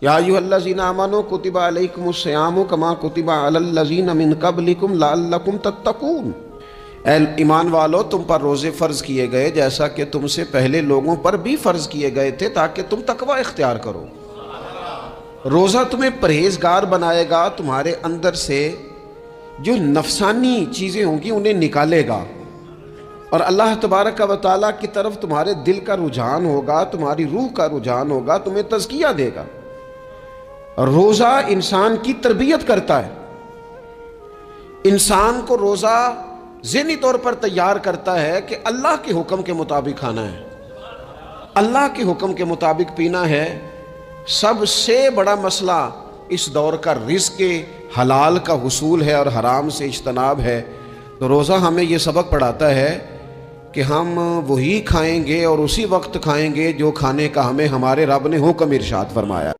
या अय्युहल्लज़ीना आमनू कुतिबा अलैकुमुस्सियामु कमा कुतिबा अलल्लज़ीना मिन क़ब्लिकुम लअल्लकुम तत्तक़ून। ऐ ईमान वालो, तुम पर रोज़े फ़र्ज़ किए गए जैसा कि तुमसे पहले लोगों पर भी फ़र्ज़ किए गए थे, ताकि तुम तकवा इख्तियार करो। रोज़ा तुम्हें परहेज़गार बनाएगा, तुम्हारे अंदर से जो नफसानी चीज़ें होंगी उन्हें निकालेगा और अल्लाह तबारक व तआला की तरफ तुम्हारे दिल का रुझान होगा, तुम्हारी रूह का रुझान होगा, तुम्हें तज़किया देगा। रोज़ा इंसान की तरबियत करता है, इंसान को रोज़ा ज़हनी तौर पर तैयार करता है कि अल्लाह के हुक्म के मुताबिक खाना है, अल्लाह के हुक्म के मुताबिक पीना है। सबसे बड़ा मसला इस दौर का रिज़्क़ हलाल का हुसूल है और हराम से इज्तनाब है। तो रोज़ा हमें ये सबक पढ़ाता है कि हम वही खाएंगे और उसी वक्त खाएंगे जो खाने का हमें हमारे रब ने हुक्म इरशाद फरमाया।